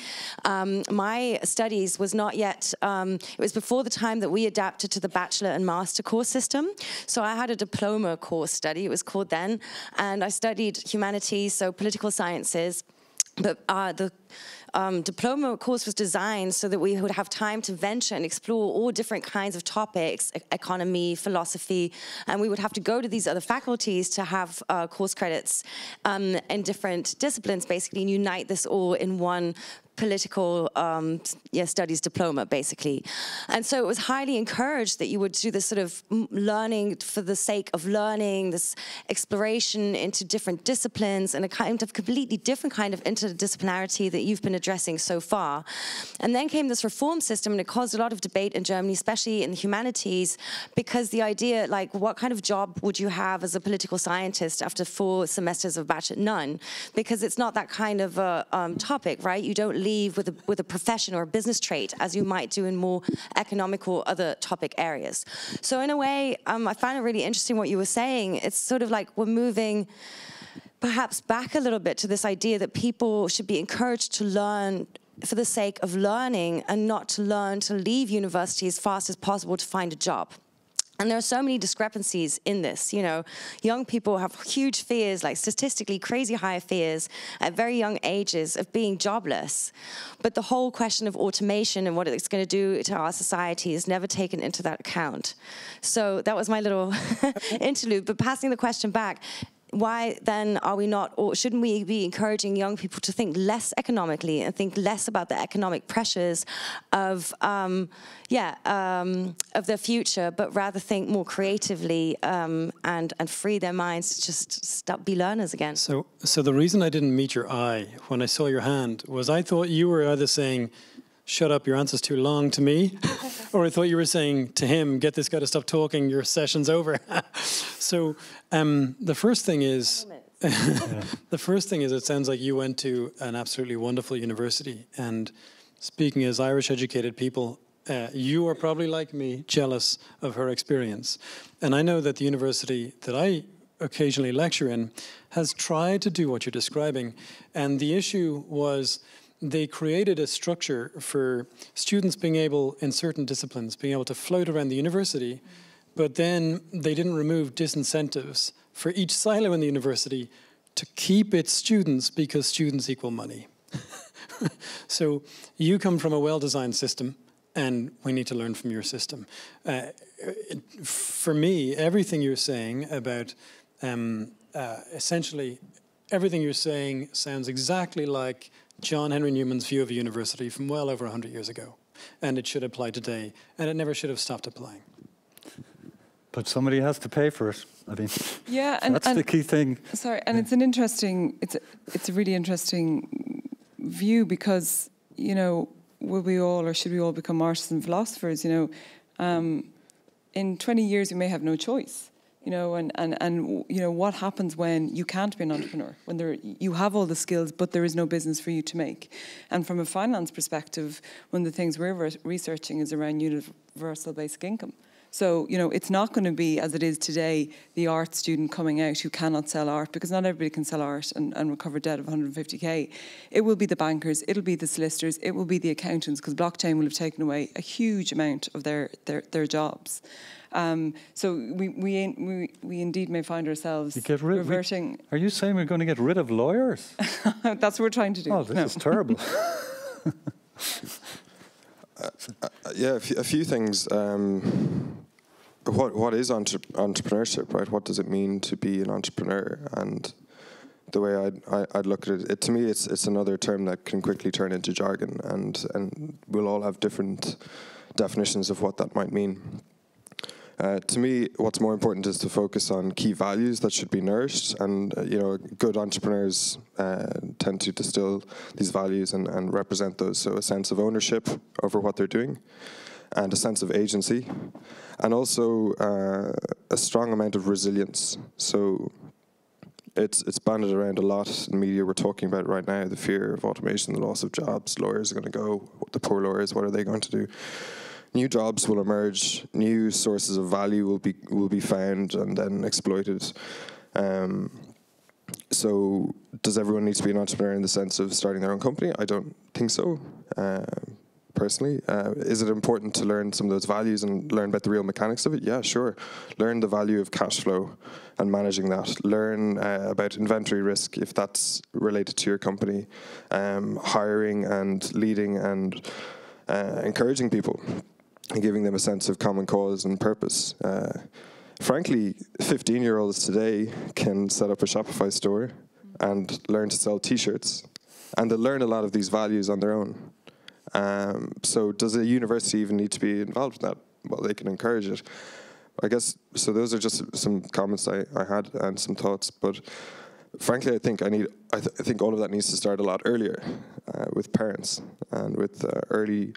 Speaker 6: my studies was not yet, it was before the time that we adapted to the bachelor and master course system. So I had a diploma course study, it was called then, and I studied humanities, so political sciences, but the diploma course was designed so that we would have time to venture and explore all different kinds of topics, economy, philosophy, and we would have to go to these other faculties to have course credits in different disciplines, basically, and unite this all in one political studies diploma, basically. And so it was highly encouraged that you would do this sort of learning for the sake of learning, this exploration into different disciplines and a kind of completely different kind of interdisciplinarity that you've been addressing so far. And then came this reform system, and it caused a lot of debate in Germany, especially in the humanities, because the idea, like, what kind of job would you have as a political scientist after 4 semesters of bachelor? None, because it's not that kind of a topic, right? You don't leave with a profession or a business trait as you might do in more economic or other topic areas. So in a way, I find it really interesting what you were saying. It's sort of like we're moving perhaps back a little bit to this idea that people should be encouraged to learn for the sake of learning and not to learn to leave university as fast as possible to find a job. And there are so many discrepancies in this, you know. Young people have huge fears, like statistically crazy high fears at very young ages of being jobless. But the whole question of automation and what it's going to do to our society is never taken into that account. So that was my little interlude. But passing the question back, why then are we not, or shouldn't we be encouraging young people to think less economically and think less about the economic pressures of their future, but rather think more creatively and free their minds to just be learners again?
Speaker 2: So the reason I didn't meet your eye when I saw your hand was I thought you were either saying shut up, your answer's too long to me. Or I thought you were saying to him, get this guy to stop talking, your session's over. So the first thing is, it sounds like you went to an absolutely wonderful university. And speaking as Irish educated people, you are probably like me, jealous of her experience. And I know that the university that I occasionally lecture in has tried to do what you're describing. And the issue was they created a structure for students being able, in certain disciplines, being able to float around the university, but then they didn't remove disincentives for each silo in the university to keep its students, because students equal money. So you come from a well-designed system, and we need to learn from your system. For me, everything you're saying about, essentially, everything you're saying sounds exactly like John Henry Newman's view of a university from well over 100 years ago. And it should apply today, and it never should have stopped applying.
Speaker 1: But somebody has to pay for it. I mean,
Speaker 3: yeah,
Speaker 1: that's the key thing.
Speaker 3: Sorry, and it's an interesting, it's a really interesting view, because, you know, will we all, or should we all become artists and philosophers? You know, in 20 years we may have no choice. You know, and you know, what happens when you can't be an entrepreneur, when you have all the skills, but there is no business for you to make? And from a finance perspective, one of the things we're researching is around universal basic income. So, you know, it's not going to be, as it is today, the art student coming out who cannot sell art, because not everybody can sell art and recover debt of 150k. It will be the bankers, it'll be the solicitors, it will be the accountants, because blockchain will have taken away a huge amount of their jobs. So we indeed may find ourselves reverting.
Speaker 1: Are you saying we're going to get rid of lawyers?
Speaker 3: That's what we're trying to do.
Speaker 1: Oh, this is terrible.
Speaker 7: Yeah, a few things. What is entrepreneurship, right? What does it mean to be an entrepreneur? And the way I'd look at it, to me, it's another term that can quickly turn into jargon, and we'll all have different definitions of what that might mean. To me, what's more important is to focus on key values that should be nourished, and you know, good entrepreneurs tend to distill these values and represent those. So a sense of ownership over what they're doing, and a sense of agency, and also a strong amount of resilience. So it's banded around a lot in media. We're talking about right now the fear of automation, the loss of jobs. Lawyers are going to go. The poor lawyers, what are they going to do? New jobs will emerge. New sources of value will be found and then exploited. So, does everyone need to be an entrepreneur in the sense of starting their own company? I don't think so. Personally, is it important to learn some of those values and learn about the real mechanics of it? Yeah, sure. Learn the value of cash flow and managing that. Learn about inventory risk if that's related to your company. Hiring and leading and encouraging people, and giving them a sense of common cause and purpose. Frankly, 15-year-olds today can set up a Shopify store and learn to sell T-shirts, and they'll learn a lot of these values on their own. So does a university even need to be involved in that? Well, they can encourage it. I guess, so those are just some comments I had and some thoughts, but frankly, I think I think all of that needs to start a lot earlier with parents and with early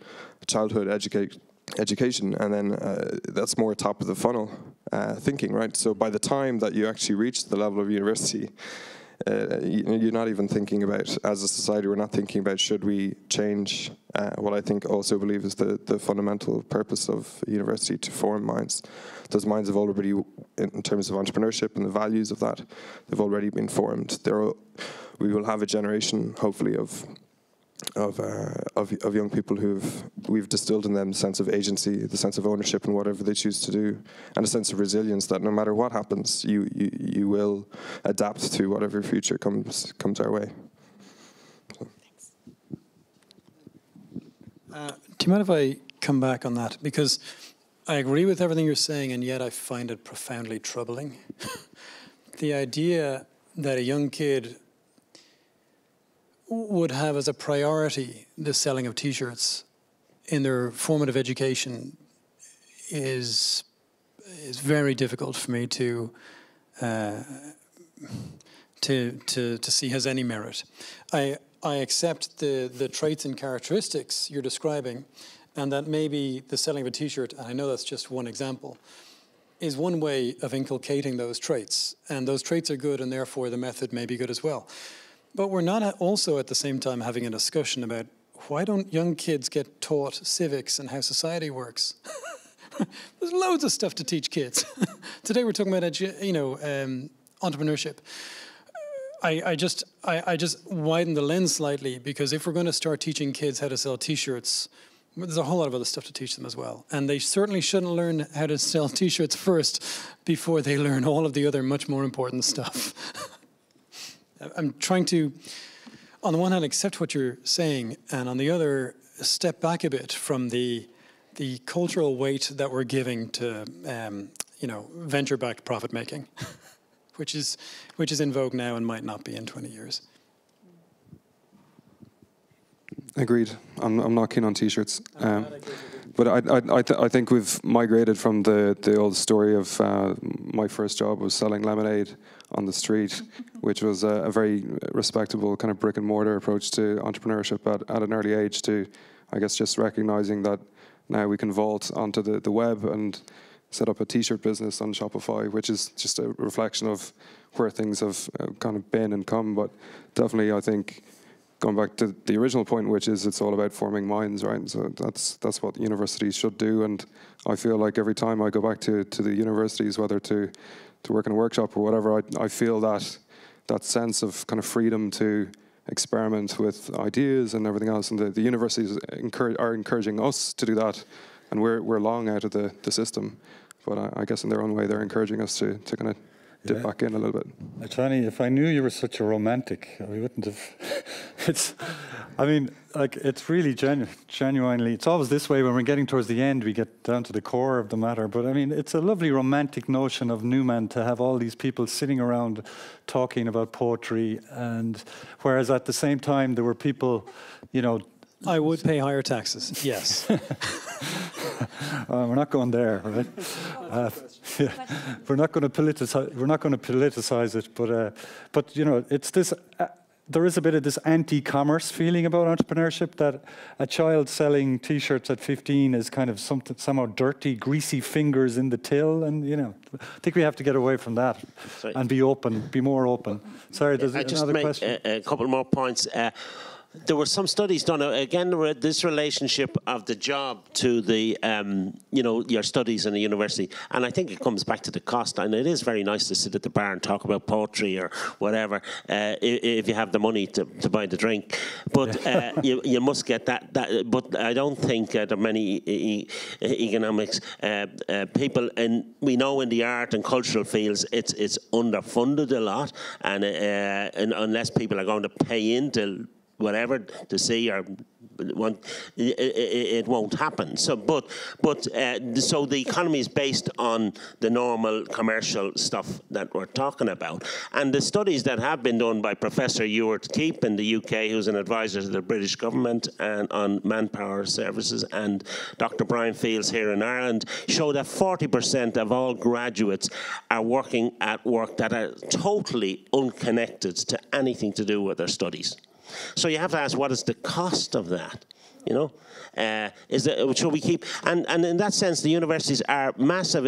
Speaker 7: childhood education, and then that's more top of the funnel thinking, right? So by the time that you actually reach the level of university, you're not even thinking about, as a society, we're not thinking about should we change what I think also believe is the fundamental purpose of university, to form minds. Those minds have already, in terms of entrepreneurship and the values of that, they've already been formed. We will have a generation, hopefully, of young people we've distilled in them the sense of agency, the sense of ownership in whatever they choose to do, and a sense of resilience that no matter what happens, you will adapt to whatever future comes our way. So.
Speaker 2: Do you mind if I come back on that? Because I agree with everything you're saying, and yet I find it profoundly troubling. The idea that a young kid would have as a priority the selling of T-shirts in their formative education is very difficult for me to see has any merit. I accept the traits and characteristics you're describing, and that maybe the selling of a t-shirt, and I know that's just one example, is one way of inculcating those traits. And those traits are good, and therefore the method may be good as well. But we're not also at the same time having a discussion about why don't young kids get taught civics and how society works? There's loads of stuff to teach kids. Today we're talking about entrepreneurship. I just widen the lens slightly, because if we're going to start teaching kids how to sell t-shirts, there's a whole lot of other stuff to teach them as well. And they certainly shouldn't learn how to sell t-shirts first before they learn all of the other much more important stuff. I'm trying to, on the one hand, accept what you're saying, and on the other, step back a bit from the cultural weight that we're giving to, venture-backed profit making, which is in vogue now and might not be in 20 years.
Speaker 4: Agreed. I'm not keen on t-shirts, but I think we've migrated from the old story of my first job was selling lemonade on the street, which was a very respectable kind of brick and mortar approach to entrepreneurship at an early age, to, I guess, just recognizing that now we can vault onto the web and set up a t-shirt business on Shopify, which is just a reflection of where things have kind of been and come. But definitely, I think, going back to the original point, which is it's all about forming minds, right? So that's what universities should do. And I feel like every time I go back to the universities, whether to work in a workshop or whatever, I feel that sense of kind of freedom to experiment with ideas and everything else. And the universities are encouraging us to do that. And we're long out of the system. But I guess in their own way, they're encouraging us to kind of dip back in a little bit.
Speaker 1: Johnny, if I knew you were such a romantic, I wouldn't have. It's really genuinely, it's always this way when we're getting towards the end, we get down to the core of the matter. But I mean, it's a lovely romantic notion of Newman to have all these people sitting around talking about poetry, and whereas at the same time, there were people,
Speaker 2: I would pay higher taxes, yes.
Speaker 1: We're not going there, right? We're not going to politicize it, but it's this. There is a bit of this anti-commerce feeling about entrepreneurship, that a child selling T-shirts at 15 is kind of somehow dirty, greasy fingers in the till, and I think we have to get away from that. And be open, be more open. Sorry, there's another question.
Speaker 5: A couple more points. There were some studies done, again, this relationship of the job to the, your studies in the university. And I think it comes back to the cost. And it is very nice to sit at the bar and talk about poetry or whatever, if you have the money to buy the drink. But you must get that. But I don't think there are many economics people, and we know in the art and cultural fields, it's underfunded a lot. And unless people are going to pay into whatever to see, or it won't happen. So, so the economy is based on the normal commercial stuff that we're talking about. And the studies that have been done by Professor Ewart Keep in the UK, who's an advisor to the British government and on manpower services, and Dr. Brian Fields here in Ireland, show that 40% of all graduates are working at work that are totally unconnected to anything to do with their studies. So you have to ask, what is the cost of that? Should we keep? And in that sense, the universities are massive,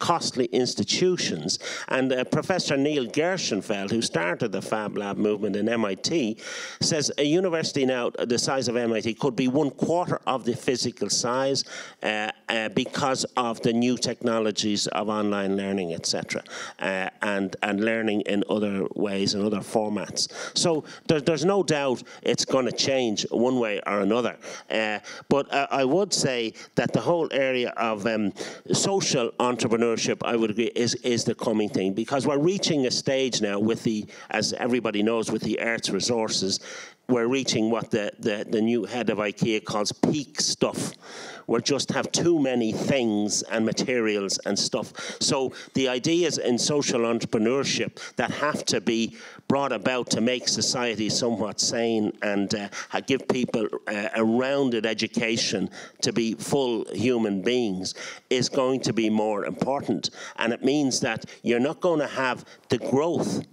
Speaker 5: costly institutions. And Professor Neil Gershenfeld, who started the Fab Lab movement in MIT, says a university now the size of MIT could be 1/4 of the physical size because of the new technologies of online learning, etc., and learning in other ways and other formats. So there's no doubt it's going to change one way or another. But I would say that the whole area of social entrepreneurship, I would agree, is the coming thing, because we're reaching a stage now with the, as everybody knows, with the Earth's resources, we're reaching what the new head of IKEA calls peak stuff. We just have too many things and materials and stuff. So the ideas in social entrepreneurship that have to be brought about to make society somewhat sane and give people a rounded education to be full human beings is going to be more important. And it means that you're not going to have the growth.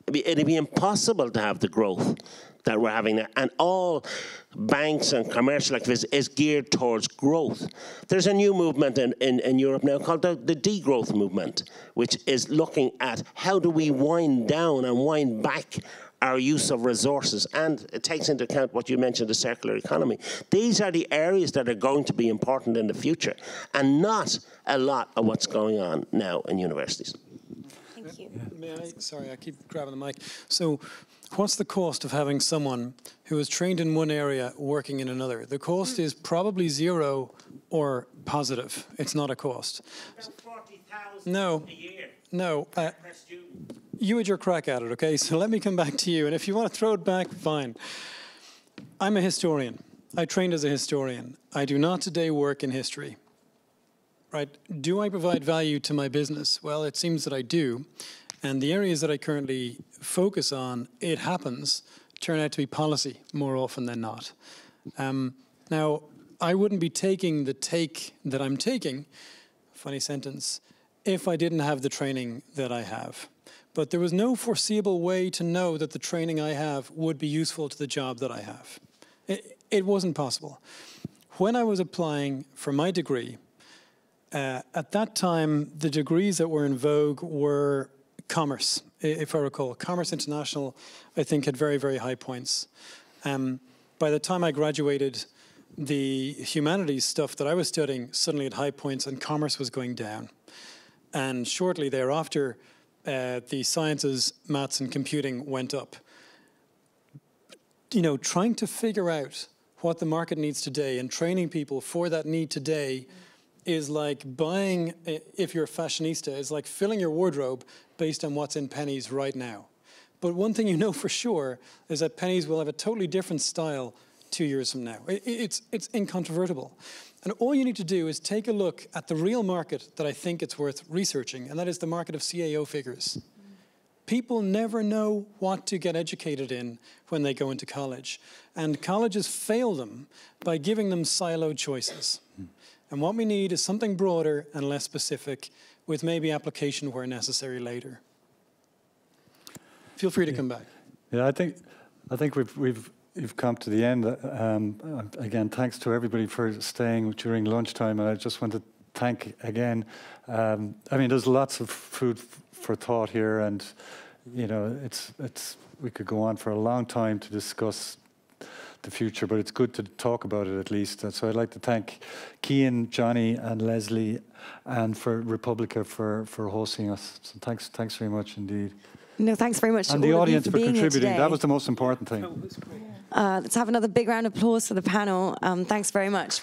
Speaker 5: It'd be impossible to have the growth that we're having there, and all banks and commercial activities is geared towards growth. There's a new movement in Europe now called the degrowth movement, which is looking at how do we wind down and wind back our use of resources, and it takes into account what you mentioned, the circular economy. These are the areas that are going to be important in the future, and not a lot of what's going on now in universities.
Speaker 6: Thank you.
Speaker 2: May I? Sorry, I keep grabbing the mic. So, what's the cost of having someone who is trained in one area working in another? The cost is probably zero or positive. It's not a cost.
Speaker 5: That's 40,000 a year.
Speaker 2: No. You had your crack at it, okay? So let me come back to you. And if you want to throw it back, fine. I'm a historian. I trained as a historian. I do not today work in history. Right? Do I provide value to my business? Well, it seems that I do. And the areas that I currently focus on, it happens, turn out to be policy more often than not. Now, I wouldn't be taking the take that I'm taking, funny sentence, if I didn't have the training that I have. But there was no foreseeable way to know that the training I have would be useful to the job that I have. It wasn't possible. When I was applying for my degree, at that time, the degrees that were in vogue were commerce, if I recall. Commerce International, I think, had very, very high points. By the time I graduated, the humanities stuff that I was studying suddenly had high points, and commerce was going down. And shortly thereafter, the sciences, maths, and computing went up. You know, trying to figure out what the market needs today and training people for that need today is like buying, if you're a fashionista, is like filling your wardrobe based on what's in pennies right now. But one thing you know for sure is that pennies will have a totally different style 2 years from now. It's incontrovertible. And all you need to do is take a look at the real market that I think it's worth researching, and that is the market of CAO figures. People never know what to get educated in when they go into college. And colleges fail them by giving them siloed choices. And what we need is something broader and less specific, with maybe application where necessary later. Feel free to come back.
Speaker 1: Yeah, I think we've come to the end. Again, thanks to everybody for staying during lunchtime. And I just want to thank again. I mean, there's lots of food for thought here, and you know, we could go on for a long time to discuss the future, but it's good to talk about it at least. And so I'd like to thank Cian, Johnny, and Lesley, and for Republica for hosting us. So thanks very much indeed.
Speaker 6: No, thanks very much to
Speaker 1: and
Speaker 6: all
Speaker 1: the
Speaker 6: of
Speaker 1: audience
Speaker 6: you
Speaker 1: for
Speaker 6: being
Speaker 1: contributing.
Speaker 6: Here today.
Speaker 1: That was the most important thing.
Speaker 6: Let's have another big round of applause for the panel. Thanks very much.